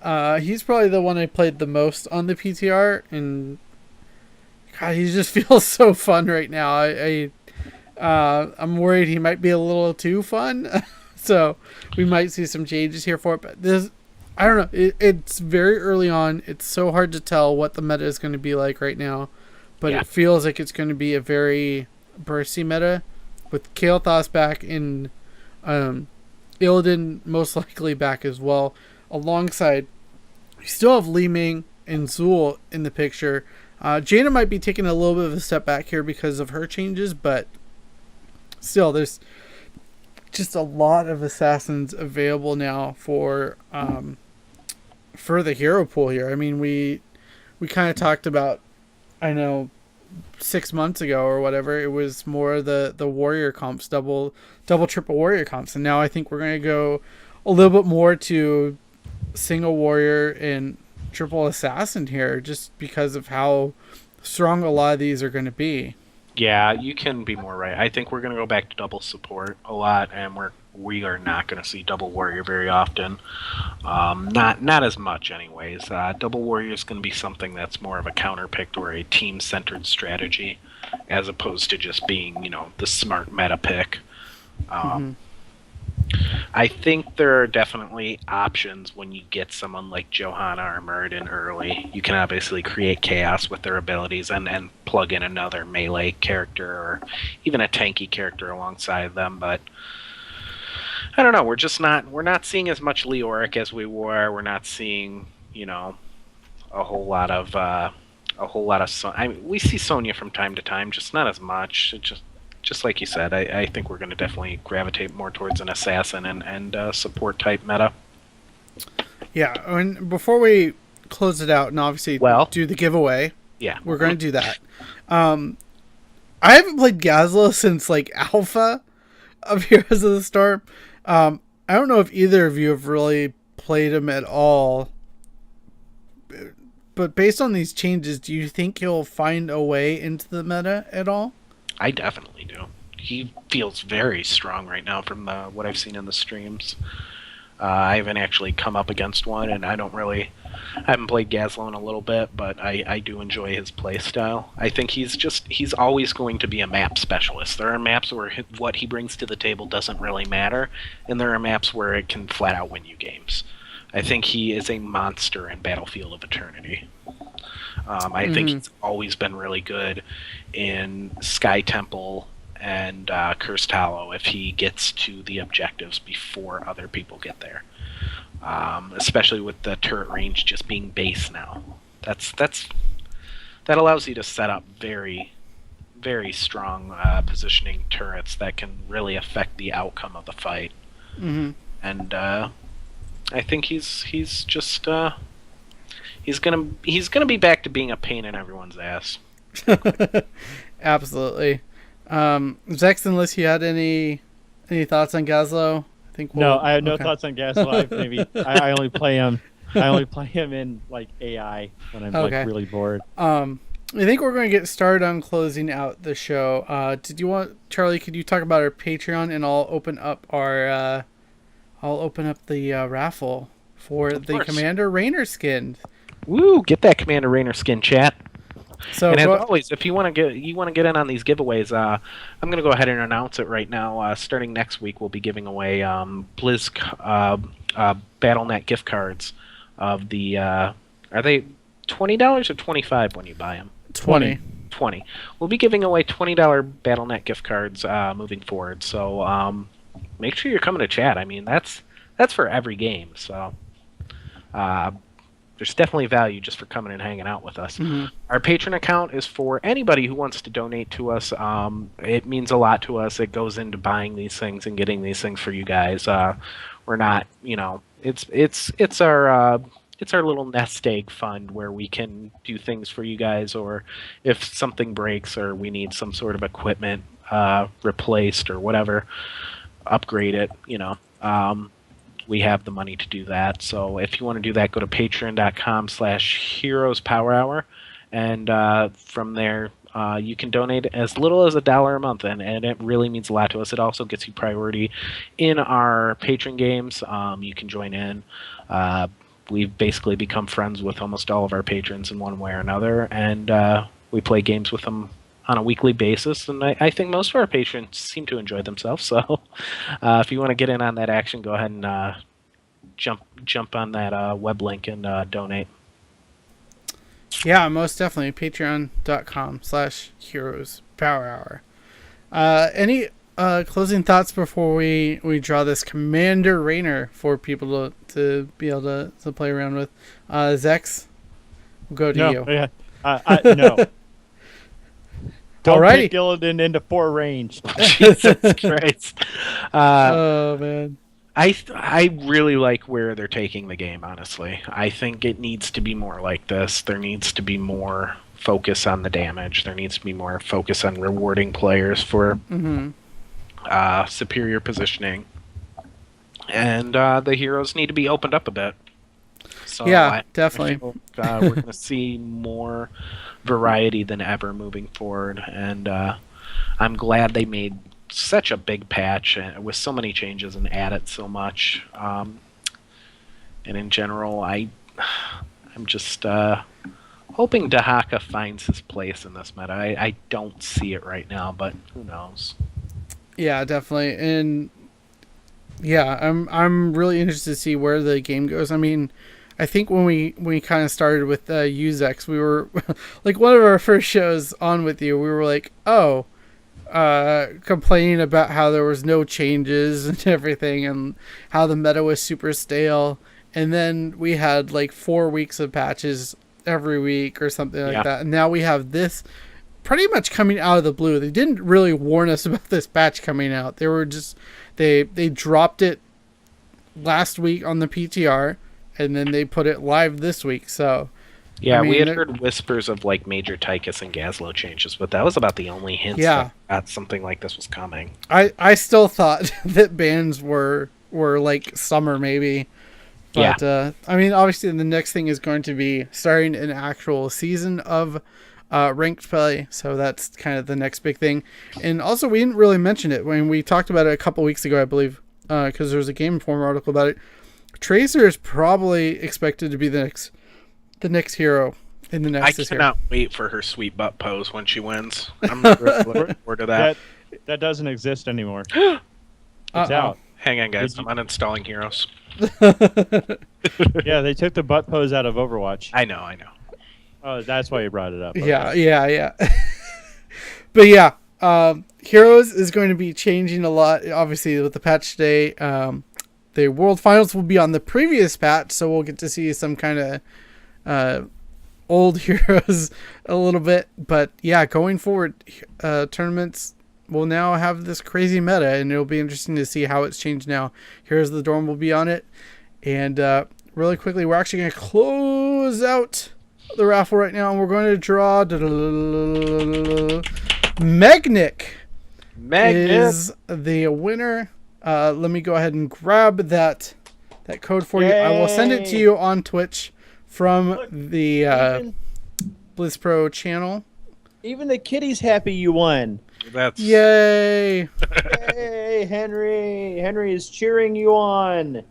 he's probably the one I played the most on the PTR, and God, he just feels so fun right now. I'm worried he might be a little too fun, so we might see some changes here for it. But this, I don't know. It's very early on. It's so hard to tell what the meta is going to be like right now, but it feels like it's going to be a very bursty meta with Kael'thas back in. Illidan most likely back as well. Alongside, we still have Li Ming and Zul in the picture. Jaina might be taking a little bit of a step back here because of her changes, but still, there's just a lot of assassins available now for the hero pool here. I mean, we kind of talked about, I know, 6 months ago or whatever, it was more the warrior comps, double triple warrior comps, and now I think we're going to go a little bit more to single warrior and triple assassin here, just because of how strong a lot of these are going to be. Yeah, you can be more right. I think we're going to go back to double support a lot, and we are not going to see double warrior very often. Not as much, anyways. Double warrior is going to be something that's more of a counter pick or a team centered strategy, as opposed to just being, the smart meta pick. I think there are definitely options when you get someone like Johanna or Muradin early. You can obviously create chaos with their abilities and plug in another melee character or even a tanky character alongside them, but I don't know, we're not seeing as much Leoric as we were. We're not seeing, a whole lot of we see Sonya from time to time, just not as much. Just like you said, I think we're going to definitely gravitate more towards an assassin and support type meta. Yeah, and before we close it out and obviously do the giveaway, we're going to do that. I haven't played Gazla since Alpha of Heroes of the Storm. I don't know if either of you have really played him at all, but based on these changes, do you think he'll find a way into the meta at all? I definitely do. He feels very strong right now from what I've seen in the streams. I haven't actually come up against one, and I haven't played Gazlo in a little bit, but I do enjoy his play style. I think he's always going to be a map specialist. There are maps where what he brings to the table doesn't really matter, and there are maps where it can flat out win you games. I think he is a monster in Battlefield of Eternity. I think he's always been really good in Sky Temple and Cursed Hollow if he gets to the objectives before other people get there. Especially with the turret range just being base now. That allows you to set up very, very strong positioning turrets that can really affect the outcome of the fight. Mm-hmm. And I think he's just he's gonna be back to being a pain in everyone's ass. Absolutely. Zex, unless you had any thoughts on Gazlo, I think no, I have no thoughts on Gazlo. I only play him. I only play him in like AI when I'm like really bored. I think we're going to get started on closing out the show. Did you want Charlie? Could you talk about our Patreon, and I'll open up the raffle for the Commander Raynor skin. Woo! Get that Commander Raynor skin, chat. So, and as always, if you want to get in on these giveaways, I'm going to go ahead and announce it right now. Starting next week, we'll be giving away Blizz BattleNet gift cards of the. Are they $20 or $25 when you buy them? 20. 20. We'll be giving away $20 BattleNet gift cards moving forward. So make sure you're coming to chat. I mean, that's for every game. So. There's definitely value just for coming and hanging out with us. Mm-hmm. Our Patreon account is for anybody who wants to donate to us. It means a lot to us. It goes into buying these things and getting these things for you guys. We're not, it's our little nest egg fund where we can do things for you guys, or if something breaks or we need some sort of equipment replaced or whatever, upgrade it. We have the money to do that. So if you want to do that, go to patreon.com/heroespowerhour. And from there, you can donate as little as $1 a month. And it really means a lot to us. It also gets you priority in our patron games. You can join in. We've basically become friends with almost all of our patrons in one way or another. And we play games with them on a weekly basis, and I think most of our patrons seem to enjoy themselves. So, if you want to get in on that action, go ahead and jump on that web link and donate. Yeah, most definitely. Patreon.com/heroespowerhour. Any closing thoughts before we draw this Commander Raynor for people to be able to play around with? Zex, we'll go to you. Yeah. No. Don't Alrighty. take Illidan into 4 range. Jesus Christ. Oh, man. I really like where they're taking the game, honestly. I think it needs to be more like this. There needs to be more focus on the damage. There needs to be more focus on rewarding players for superior positioning. And the heroes need to be opened up a bit. So yeah, definitely. I feel, we're going to see more variety than ever moving forward, and I'm glad they made such a big patch with so many changes and added so much. And in general, I'm just hoping Dahaka finds his place in this meta. I don't see it right now, but who knows? Yeah, definitely, and yeah, I'm really interested to see where the game goes. I mean, I think when we kind of started with Uzex, we were like one of our first shows on with you. We were like, complaining about how there was no changes and everything, and how the meta was super stale. And then we had like 4 weeks of patches every week or something like that. And now we have this pretty much coming out of the blue. They didn't really warn us about this patch coming out. They were just they dropped it last week on the PTR. And then they put it live this week, so... Yeah, I mean, we had heard whispers of, like, major Tychus and Gazlo changes, but that was about the only hint that something like this was coming. I still thought that bans were like, summer, maybe. But, I mean, obviously, the next thing is going to be starting an actual season of ranked play, so that's kind of the next big thing. And also, we didn't really mention it when we talked about it a couple weeks ago, I believe, because there was a Game Informer article about it. Tracer is probably expected to be the next hero in the I Nexus here. cannot wait for her sweet butt pose when she wins. I'm really looking forward to that. That doesn't exist anymore. It's out. Hang on, guys. Did I'm uninstalling Heroes. Yeah, they took the butt pose out of Overwatch. I know. Oh, that's why you brought it up. Okay. Yeah. But yeah, Heroes is going to be changing a lot, obviously, with the patch today. The World Finals will be on the previous patch, so we'll get to see some kind of old Heroes a little bit. But yeah, going forward, tournaments will now have this crazy meta, and it'll be interesting to see how it's changed now. Heroes of the Dorm will be on it. And really quickly, we're actually going to close out the raffle right now, and we're going to draw Megnick is the winner. Let me go ahead and grab that code for you. I will send it to you on Twitch from the Blizz Pro channel. Even the kitty's happy you won. That's Yay! Hey, Henry! Henry is cheering you on.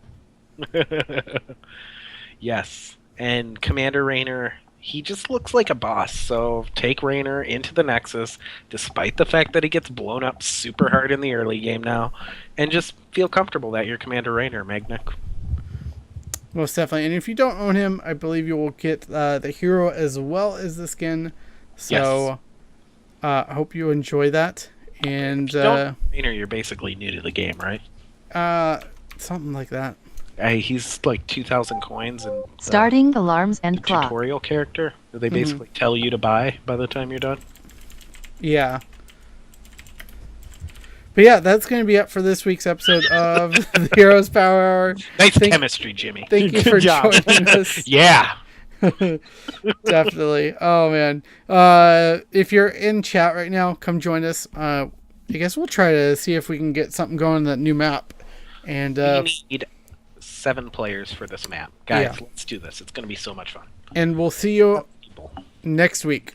Yes. And Commander Raynor, he just looks like a boss. So take Raynor into the Nexus, despite the fact that he gets blown up super hard in the early game now, and just feel comfortable that you're Commander Raynor, Magnic. Most definitely. And if you don't own him, I believe you will get the hero as well as the skin. So I hope you enjoy that. And If you don't Raynor, you're basically new to the game, right? something like that. He's like 2,000 coins and Starting alarms and clock. tutorial character that they basically tell you to buy by the time you're done. Yeah. But yeah, that's going to be it for this week's episode of the Heroes Power Hour. Nice chemistry, Jimmy. Thank you Good for job. joining us. Yeah. Definitely. Oh, man. If you're in chat right now, come join us. I guess we'll try to see if we can get something going in that new map. And We need 7 players for this map. Guys, Yeah. let's do this. It's going to be so much fun. we'll see you People. next week.